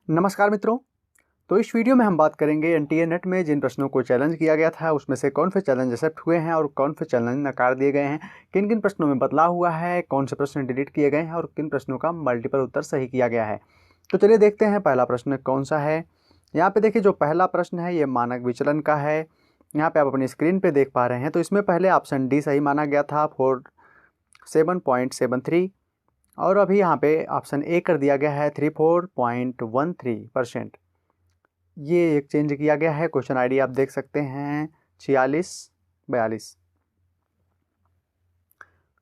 नमस्कार मित्रों। तो इस वीडियो में हम बात करेंगे एनटीए नेट में जिन प्रश्नों को चैलेंज किया गया था उसमें से कौन से चैलेंज एक्सेप्ट हुए हैं और कौन से चैलेंज नकार दिए गए हैं, किन किन प्रश्नों में बदलाव हुआ है, कौन से प्रश्न डिलीट किए गए हैं और किन प्रश्नों का मल्टीपल उत्तर सही किया गया है। तो चलिए देखते हैं पहला प्रश्न कौन सा है। यहाँ पे देखिए, जो पहला प्रश्न है ये मानक विचलन का है। यहाँ पे आप अपनी स्क्रीन पे देख पा रहे हैं। तो इसमें पहले ऑप्शन डी सही माना गया था 47.73 और अभी यहाँ पे ऑप्शन ए कर दिया गया है 34.13%। ये एक चेंज किया गया है। क्वेश्चन आईडी आप देख सकते हैं 4642।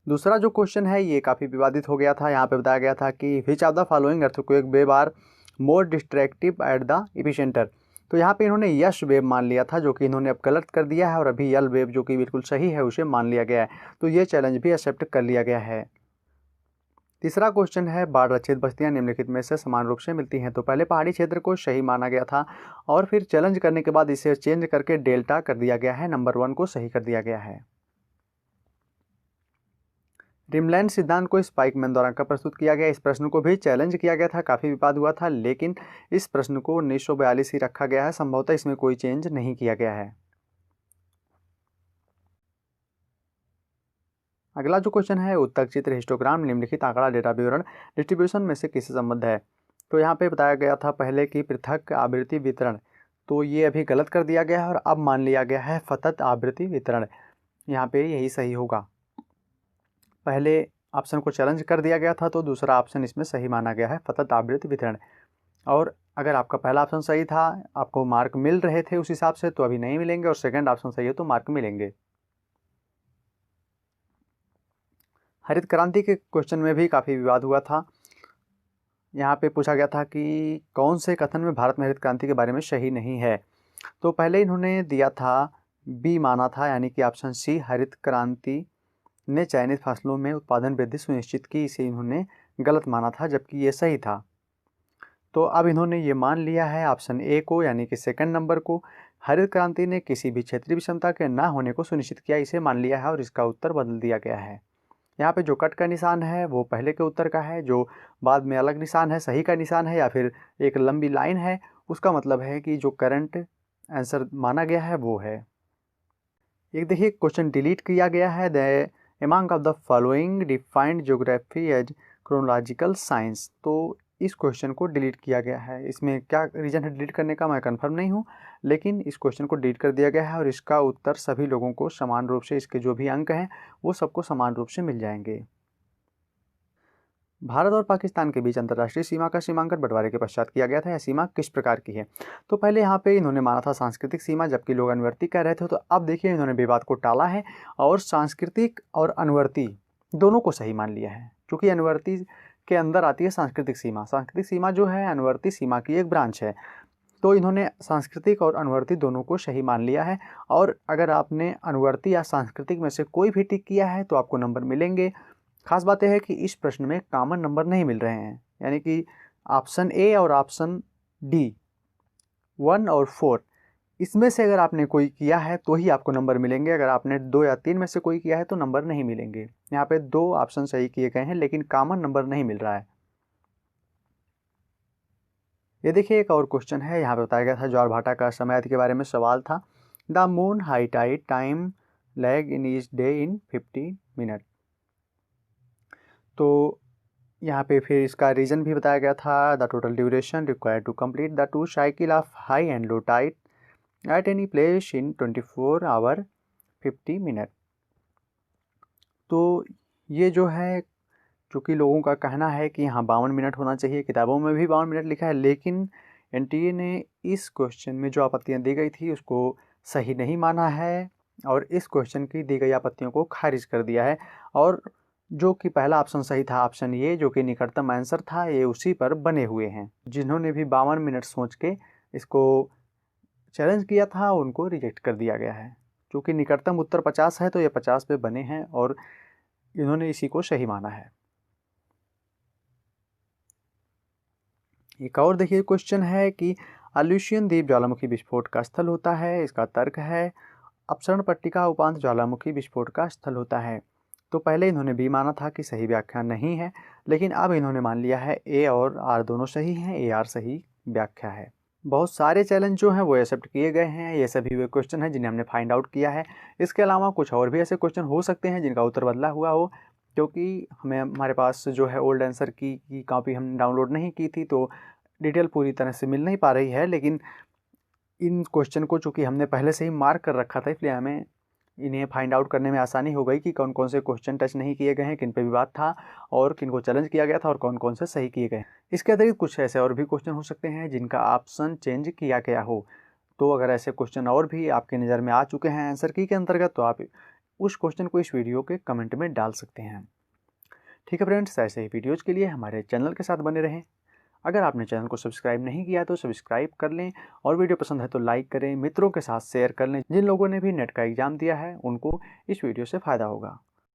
दूसरा जो क्वेश्चन है ये काफ़ी विवादित हो गया था। यहाँ पे बताया गया था कि which of the following earthquake wave are more destructive at the epicentre. तो यहाँ पे इन्होंने यश वेव मान लिया था, जो कि इन्होंने अब गलत कर दिया है, और अभी यल वेव जो कि बिल्कुल सही है उसे मान लिया गया है। तो ये चैलेंज भी एक्सेप्ट कर लिया गया है। तीसरा क्वेश्चन है, बाढ़ रक्षित बस्तियां निम्नलिखित में से समान रूप से मिलती हैं। तो पहले पहाड़ी क्षेत्र को सही माना गया था और फिर चैलेंज करने के बाद इसे चेंज करके डेल्टा कर दिया गया है। नंबर 1 को सही कर दिया गया है। रिमलैंड सिद्धांत को स्पाइकमैन द्वारा कब प्रस्तुत किया गया? इस प्रश्न को भी चैलेंज किया गया था, काफ़ी विवाद हुआ था, लेकिन इस प्रश्न को 1942 ही रखा गया है। संभवतः इसमें कोई चेंज नहीं किया गया है। अगला जो क्वेश्चन है, उत्तक चित्र हिस्टोग्राम निम्नलिखित आंकड़ा डेटा विवरण डिस्ट्रीब्यूशन में से किससे संबद्ध है? तो यहाँ पे बताया गया था पहले की पृथक आवृत्ति वितरण, तो ये अभी गलत कर दिया गया है और अब मान लिया गया है सतत आवृत्ति वितरण। यहाँ पे यही सही होगा। पहले ऑप्शन को चैलेंज कर दिया गया था तो दूसरा ऑप्शन इसमें सही माना गया है, सतत आवृत्ति वितरण। और अगर आपका पहला ऑप्शन सही था, आपको मार्क मिल रहे थे उस हिसाब से, तो अभी नहीं मिलेंगे, और सेकेंड ऑप्शन सही है तो मार्क मिलेंगे। हरित क्रांति के क्वेश्चन में भी काफ़ी विवाद हुआ था। यहाँ पे पूछा गया था कि कौन से कथन में भारत में हरित क्रांति के बारे में सही नहीं है। तो पहले इन्होंने दिया था बी माना था, यानी कि ऑप्शन सी, हरित क्रांति ने चयनित फसलों में उत्पादन वृद्धि सुनिश्चित की, इसे इन्होंने गलत माना था, जबकि ये सही था। तो अब इन्होंने ये मान लिया है ऑप्शन ए को, यानी कि सेकंड नंबर को, हरित क्रांति ने किसी भी क्षेत्रीय विषमता के ना होने को सुनिश्चित किया, इसे मान लिया है और इसका उत्तर बदल दिया गया है। यहाँ पे जो कट का निशान है वो पहले के उत्तर का है, जो बाद में अलग निशान है सही का निशान है, या फिर एक लंबी लाइन है, उसका मतलब है कि जो करंट आंसर माना गया है वो है। एक देखिए क्वेश्चन डिलीट किया गया है, the among of the following defined geography as chronological science. तो इस क्वेश्चन को डिलीट किया गया है। इसमें क्या रीज़न है डिलीट करने का मैं कंफर्म नहीं हूँ, लेकिन इस क्वेश्चन को डिलीट कर दिया गया है और इसका उत्तर सभी लोगों को समान रूप से, इसके जो भी अंक हैं वो सबको समान रूप से मिल जाएंगे। भारत और पाकिस्तान के बीच अंतर्राष्ट्रीय सीमा का सीमांकन बंटवारे के पश्चात किया गया था। यह सीमा किस प्रकार की है? तो पहले यहाँ पे इन्होंने माना था सांस्कृतिक सीमा, जबकि लोग अनुवर्ती कह रहे थे। तो अब देखिए इन्होंने विवाद को टाला है और सांस्कृतिक और अनुवर्ती दोनों को सही मान लिया है, क्योंकि अनुवर्ती के अंदर आती है सांस्कृतिक सीमा। सांस्कृतिक सीमा जो है अनुवर्ती सीमा की एक ब्रांच है। तो इन्होंने सांस्कृतिक और अनुवर्ती दोनों को सही मान लिया है, और अगर आपने अनुवर्ती या सांस्कृतिक में से कोई भी टिक किया है तो आपको नंबर मिलेंगे। खास बात यह है कि इस प्रश्न में कॉमन नंबर नहीं मिल रहे हैं, यानी कि ऑप्शन ए और ऑप्शन डी 1 और 4 इसमें से अगर आपने कोई किया है तो ही आपको नंबर मिलेंगे। अगर आपने 2 या 3 में से कोई किया है तो नंबर नहीं मिलेंगे। यहाँ पे 2 ऑप्शन सही किए गए हैं लेकिन कॉमन नंबर नहीं मिल रहा है। ये देखिए एक और क्वेश्चन है, यहाँ पे बताया गया था ज्वार-भाटा का समय अवधि के बारे में सवाल था। The moon high tide time lag in each day in 50 minute. तो यहाँ पे फिर इसका रीज़न भी बताया गया था, the total duration required to complete the 2 cycle of high and low tide at any place in 24 hour 50 minute. तो ये जो है, चूँकि लोगों का कहना है कि यहाँ 52 मिनट होना चाहिए, किताबों में भी 52 मिनट लिखा है, लेकिन एनटीए ने इस क्वेश्चन में जो आपत्तियाँ दी गई थी उसको सही नहीं माना है और इस क्वेश्चन की दी गई आपत्तियों को खारिज कर दिया है। और जो कि पहला ऑप्शन सही था, ऑप्शन ये, जो कि निकटतम आंसर था, ये उसी पर बने हुए हैं। जिन्होंने भी 52 मिनट सोच के इसको चैलेंज किया था उनको रिजेक्ट कर दिया गया है। क्योंकि निकटतम उत्तर 50 है तो ये 50 पे बने हैं और इन्होंने इसी को सही माना है। एक और देखिए क्वेश्चन है कि आल्यूशियन द्वीप ज्वालामुखी विस्फोट का स्थल होता है। इसका तर्क है अपसरण पट्टिका उपांत ज्वालामुखी विस्फोट का स्थल होता है। तो पहले इन्होंने बी माना था कि सही व्याख्या नहीं है, लेकिन अब इन्होंने मान लिया है ए और आर दोनों सही हैं, ए आर सही व्याख्या है। बहुत सारे चैलेंज जो हैं वो एक्सेप्ट किए गए हैं। ये सभी वे क्वेश्चन हैं जिन्हें हमने फाइंड आउट किया है। इसके अलावा कुछ और भी ऐसे क्वेश्चन हो सकते हैं जिनका उत्तर बदला हुआ हो, क्योंकि हमारे पास जो है ओल्ड आंसर की कॉपी हमने डाउनलोड नहीं की थी, तो डिटेल पूरी तरह से मिल नहीं पा रही है। लेकिन इन क्वेश्चन को चूँकि हमने पहले से ही मार्क कर रखा था, इसलिए हमें इन्हें फाइंड आउट करने में आसानी हो गई कि कौन कौन से क्वेश्चन टच नहीं किए गए हैं, किन पे विवाद था और किन को चैलेंज किया गया था और कौन कौन से सही किए गए। इसके अतिरिक्त कुछ ऐसे और भी क्वेश्चन हो सकते हैं जिनका ऑप्शन चेंज किया गया हो। तो अगर ऐसे क्वेश्चन और भी आपकी नज़र में आ चुके हैं आंसर की के अंतर्गत, तो आप उस क्वेश्चन को इस वीडियो के कमेंट में डाल सकते हैं। ठीक है फ्रेंड्स, ऐसे ही वीडियोज़ के लिए हमारे चैनल के साथ बने रहें। अगर आपने चैनल को सब्सक्राइब नहीं किया तो सब्सक्राइब कर लें, और वीडियो पसंद है तो लाइक करें, मित्रों के साथ शेयर कर लें। जिन लोगों ने भी नेट का एग्ज़ाम दिया है उनको इस वीडियो से फ़ायदा होगा।